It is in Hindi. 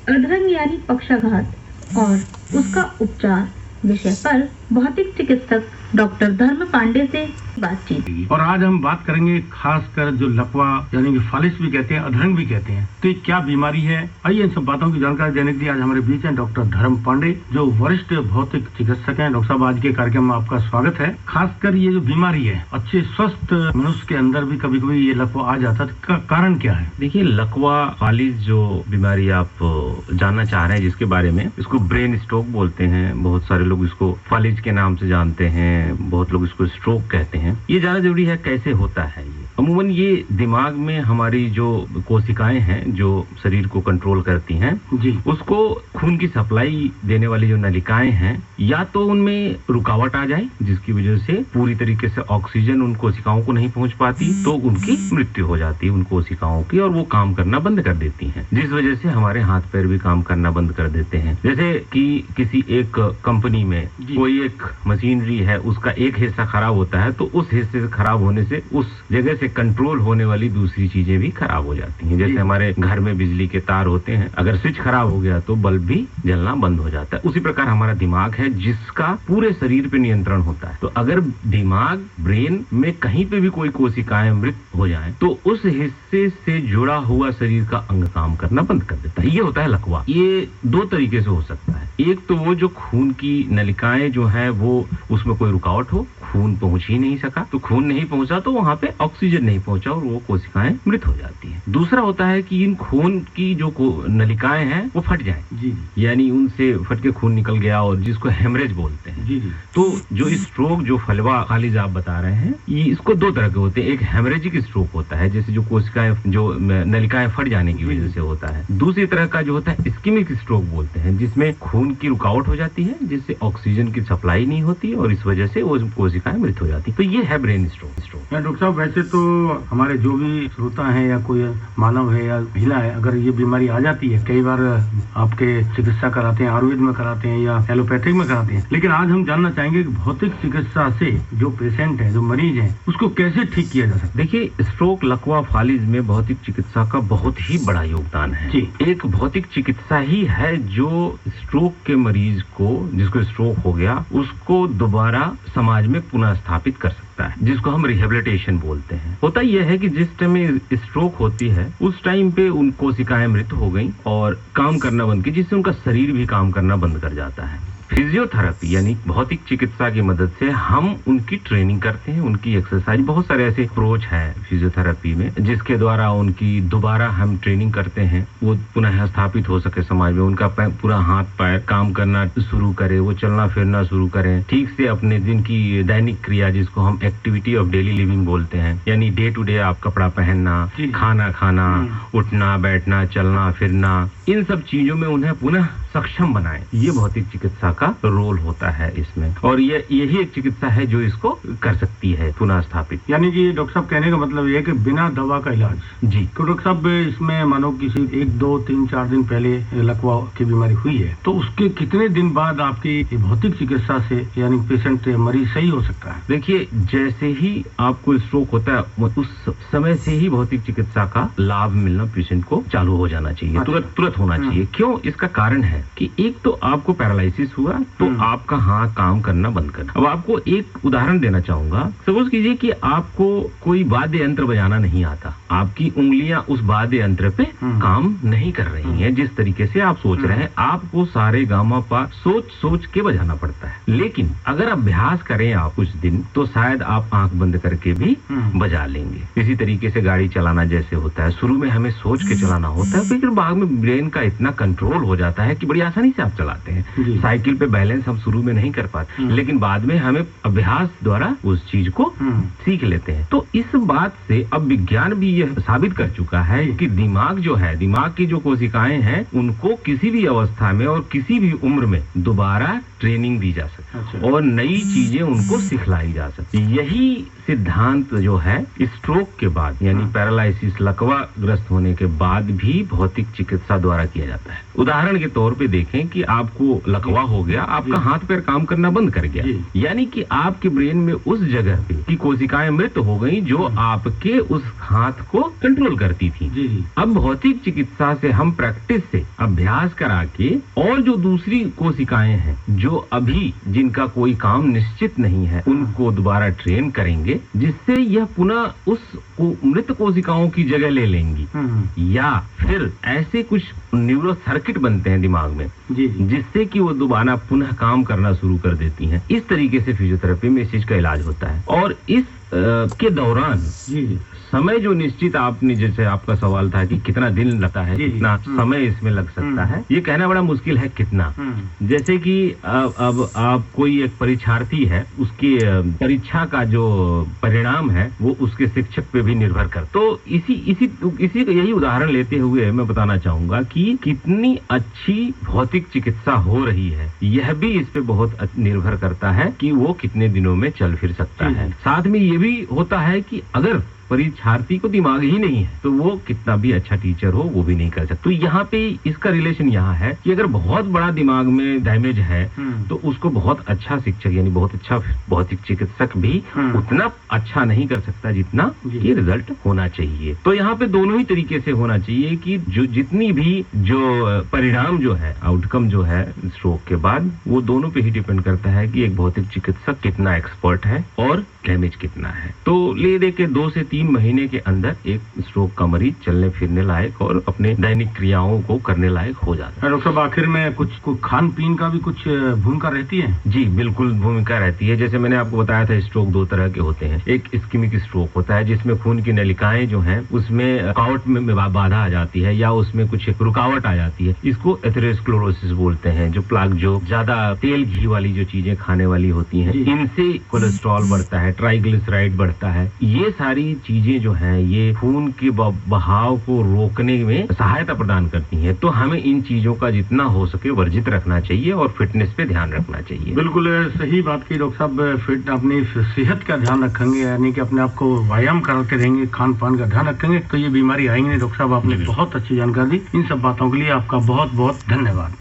अधरंग यानी पक्षाघात और उसका उपचार विषय पर भौतिक चिकित्सक डॉक्टर धर्म पांडे से बातचीत। और आज हम बात करेंगे खासकर जो लकवा यानी कि फालिस भी कहते हैं, अधरंग भी कहते हैं, तो ये क्या बीमारी है। आइए इन सब बातों की जानकारी देने के लिए आज हमारे बीच हैं डॉक्टर धर्म पांडे, जो वरिष्ठ भौतिक चिकित्सक हैं। डॉक्टर साहब, आज के कार्यक्रम में आपका स्वागत है। खासकर ये जो बीमारी है, अच्छे स्वस्थ मनुष्य के अंदर भी कभी कभी ये लकवा आ जाता है, इसका कारण क्या है? देखिए, लकवा फालिस जो बीमारी आप जानना चाह रहे हैं जिसके बारे में, इसको ब्रेन स्ट्रोक बोलते हैं। बहुत सारे लोग इसको फालिस के नाम से जानते हैं, बहुत लोग इसको स्ट्रोक कहते हैं। ये जानना जरूरी है कैसे होता है। ये अमूमन ये दिमाग में हमारी जो कोशिकाएं हैं जो शरीर को कंट्रोल करती हैं जी, उसको खून की सप्लाई देने वाली जो नलिकाएं हैं, या तो उनमें रुकावट आ जाए जिसकी वजह से पूरी तरीके से ऑक्सीजन उन कोशिकाओं को नहीं पहुंच पाती, तो उनकी मृत्यु हो जाती है उन कोशिकाओं की, और वो काम करना बंद कर देती हैं, जिस वजह से हमारे हाथ पैर भी काम करना बंद कर देते हैं। जैसे कि किसी एक कंपनी में कोई एक मशीनरी है, उसका एक हिस्सा खराब होता है, तो उस हिस्से से खराब होने से उस जगह से कंट्रोल होने वाली दूसरी चीजें भी खराब हो जाती हैं। जैसे हमारे घर में बिजली के तार होते हैं, अगर स्विच खराब हो गया तो बल्ब भी जलना बंद हो जाता है। उसी प्रकार हमारा दिमाग है जिसका पूरे शरीर पे नियंत्रण होता है। तो अगर दिमाग, ब्रेन में कहीं पे भी कोई कोशिकाएं मृत हो जाएं, तो उस हिस्से से जुड़ा हुआ शरीर का अंग काम करना बंद कर देता है। ये होता है लकवा। ये दो तरीके से हो सकता है। एक तो वो जो खून की नलिकाएं जो है वो, उसमें कोई रुकावट हो, खून पहुंच ही नहीं सका, तो खून नहीं पहुंचा तो वहां पे ऑक्सीजन नहीं पहुंचा और वो कोशिकाएं मृत हो जाती हैं। दूसरा होता है कि इन खून की जो नलिकाएं हैं वो फट जाएं, जी, यानी उनसे फट के खून निकल गया, और जिसको हेमरेज बोलते हैं। जी, जी। तो जो स्ट्रोक, जो फलवा फालिस आप बता रहे हैं, ये इसको दो तरह के होते हैं। एक हेमरेजिक स्ट्रोक होता है, जैसे जो कोशिकाएं, जो नलिकाएं फट जाने की वजह से होता है। दूसरी तरह का जो होता है इस्कीमिक स्ट्रोक बोलते हैं, जिसमें खून की रुकावट हो जाती है, जिससे ऑक्सीजन की सप्लाई नहीं होती और इस वजह से वो कोशिकाएं मृत हो जाती। तो ये है ब्रेन स्ट्रोक। डॉक्टर साहब, वैसे तो हमारे जो भी श्रोता है या कोई मानव है या महिला है, अगर ये बीमारी आ जाती है, कई बार आपके चिकित्सा कराते हैं, आयुर्वेद में कराते हैं या एलोपैथिक में कराते हैं, लेकिन आज हम जानना चाहेंगे कि भौतिक चिकित्सा से जो पेशेंट है, जो मरीज है, उसको कैसे ठीक किया जा सकता है? देखिए, स्ट्रोक, लकवा, फालिस में भौतिक चिकित्सा का बहुत ही बड़ा योगदान है जी। एक भौतिक चिकित्सा ही है जो स्ट्रोक के मरीज को, जिसको स्ट्रोक हो गया, उसको दोबारा समाज में पुनः स्थापित कर सकता है, जिसको हम रिहेबिलिटेशन बोलते हैं। होता यह है कि जिस टाइम में स्ट्रोक होती है, उस टाइम पे उन कोशिकाएं मृत हो गई और काम करना बंद की, जिससे उनका शरीर भी काम करना बंद कर जाता है। फिजियोथेरेपी यानी भौतिक चिकित्सा की मदद से हम उनकी ट्रेनिंग करते हैं, उनकी एक्सरसाइज, बहुत सारे ऐसे अप्रोच है फिजियोथेरेपी में, जिसके द्वारा उनकी दोबारा हम ट्रेनिंग करते हैं, वो पुनः स्थापित हो सके समाज में, उनका पूरा हाथ पैर काम करना शुरू करे, वो चलना फिरना शुरू करें, ठीक से अपने दिन की दैनिक क्रिया, जिसको हम एक्टिविटी ऑफ डेली लिविंग बोलते हैं, यानी डे टू डे आप कपड़ा पहनना, खाना खाना, उठना बैठना, चलना फिरना, इन सब चीजों में उन्हें पुनः सक्षम बनाए। ये भौतिक चिकित्सा का रोल होता है इसमें, और यही एक चिकित्सा है जो इसको कर सकती है पुनः स्थापित। यानी कि डॉक्टर साहब, कहने का मतलब ये है कि बिना दवा का इलाज। जी। तो डॉक्टर साहब, इसमें मानो किसी 1, 2, 3, 4 दिन पहले लकवा की बीमारी हुई है, तो उसके कितने दिन बाद आपकी भौतिक चिकित्सा से यानी पेशेंट, मरीज सही हो सकता है? देखिए, जैसे ही आपको स्ट्रोक होता है, उस समय से ही भौतिक चिकित्सा का लाभ मिलना पेशेंट को चालू हो जाना चाहिए, तुरंत होना चाहिए। क्यों? इसका कारण है कि एक तो आपको पैरालिसिस हुआ, तो आपका हाथ काम करना बंद कर। अब आपको एक उदाहरण देना चाहूंगा। सपोज कीजिए कि आपको कोई वाद्य यंत्र बजाना नहीं आता, आपकी उंगलियां उस वाद्य यंत्र पे काम नहीं कर रही हैं जिस तरीके से आप सोच रहे हैं। आपको सारे गामा पा सोच के बजाना पड़ता है, लेकिन अगर अभ्यास करें आप कुछ दिन, तो शायद आप आंख बंद करके भी बजा लेंगे। इसी तरीके से गाड़ी चलाना जैसे होता है, शुरू में हमें सोच के चलाना होता है, फिर बाद में ब्रेन का इतना कंट्रोल हो जाता है कि बड़ी आसानी से आप चलाते हैं। साइकिल पे बैलेंस हम शुरू में नहीं कर पाते, लेकिन बाद में हमें अभ्यास द्वारा उस चीज को सीख लेते हैं। तो इस बात से अब विज्ञान भी यह साबित कर चुका है कि दिमाग जो है, दिमाग की जो कोशिकाएं हैं, उनको किसी भी अवस्था में और किसी भी उम्र में दोबारा ट्रेनिंग दी जा सकती है और नई चीजें उनको सिखलाई जा सकती है। यही सिद्धांत जो है स्ट्रोक के बाद यानी पैरालिसिस लकवा ग्रस्त होने के बाद भी भौतिक चिकित्सा द्वारा किया जाता है। उदाहरण के तौर पे देखें कि आपको लकवा हो गया, आपका हाथ पैर काम करना बंद कर गया, यानी कि आपके ब्रेन में उस जगह पे की कोशिकाएं मृत हो गई जो आपके उस हाथ को कंट्रोल करती थी। अब भौतिक चिकित्सा से हम प्रैक्टिस से अभ्यास करा के और जो दूसरी कोशिकाएं हैं जो अभी जिनका कोई काम निश्चित नहीं है उनको दोबारा ट्रेन करेंगे, जिससे यह पुनः उस मृत कोशिकाओं की जगह ले लेंगी। या फिर ऐसे कुछ न्यूरो सर्किट बनते हैं दिमाग में जिससे कि वो दोबारा पुनः काम करना शुरू कर देती हैं। इस तरीके से फिजियोथेरेपी में इस चीज का इलाज होता है। और इस के दौरान समय जो निश्चित आपने, जैसे आपका सवाल था कि कितना दिन लगता है, कितना समय इसमें लग सकता है, ये कहना बड़ा मुश्किल है कितना। जैसे कि अब आप कोई एक परीक्षार्थी है, उसकी परीक्षा का जो परिणाम है वो उसके शिक्षक पे भी निर्भर कर। तो इसी यही उदाहरण लेते हुए मैं बताना चाहूंगा कि कितनी अच्छी भौतिक चिकित्सा हो रही है, यह भी इस पे बहुत निर्भर करता है कि वो कितने दिनों में चल फिर सकता है। साथ में ये भी होता है कि अगर परीक्षार्थी को दिमाग ही नहीं है तो वो कितना भी अच्छा टीचर हो वो भी नहीं कर सकता। तो यहाँ पे इसका रिलेशन यहाँ है कि अगर बहुत बड़ा दिमाग में डैमेज है तो उसको बहुत अच्छा शिक्षक यानी बहुत अच्छा भौतिक चिकित्सक भी उतना अच्छा नहीं कर सकता जितना कि रिजल्ट होना चाहिए। तो यहाँ पे दोनों ही तरीके से होना चाहिए कि जो जितनी भी जो परिणाम जो है, आउटकम जो है स्ट्रोक के बाद, वो दोनों पे ही डिपेंड करता है कि एक भौतिक चिकित्सक कितना एक्सपर्ट है और डैमेज कितना है। तो ले दे के 2 से 3 महीने के अंदर एक स्ट्रोक का मरीज चलने फिरने लायक और अपने दैनिक क्रियाओं को करने लायक हो जाता है। डॉक्टर साहब, आखिर में कुछ खान पीन का भी कुछ भूमिका रहती है? जी बिल्कुल भूमिका रहती है। जैसे मैंने आपको बताया था स्ट्रोक 2 तरह के होते हैं। एक इस्कीमिक स्ट्रोक होता है जिसमें खून की नलिकाएं जो हैं उसमें रुकावट में बाधा आ जाती है या उसमें कुछ रुकावट आ जाती है। इसको एथेरोस्क्लेरोसिस बोलते हैं। जो प्लाक, जो ज्यादा तेल घी वाली जो चीजें खाने वाली होती हैं, इनसे कोलेस्ट्रॉल बढ़ता है, ट्राइग्लिसराइड बढ़ता है। ये सारी चीजें जो हैं ये खून के बहाव को रोकने में सहायता प्रदान करती हैं। तो हमें इन चीजों का जितना हो सके वर्जित रखना चाहिए और फिटनेस पे ध्यान रखना चाहिए। बिल्कुल सही बात की डॉक्टर साहब। फिट अपनी सेहत का ध्यान रखेंगे, यानी कि अपने आप को व्यायाम करते रहेंगे, खान पान का ध्यान रखेंगे तो ये बीमारी आएंगे नहीं। डॉक्टर साहब, आपने बहुत अच्छी जानकारी दी। इन सब बातों के लिए आपका बहुत बहुत धन्यवाद।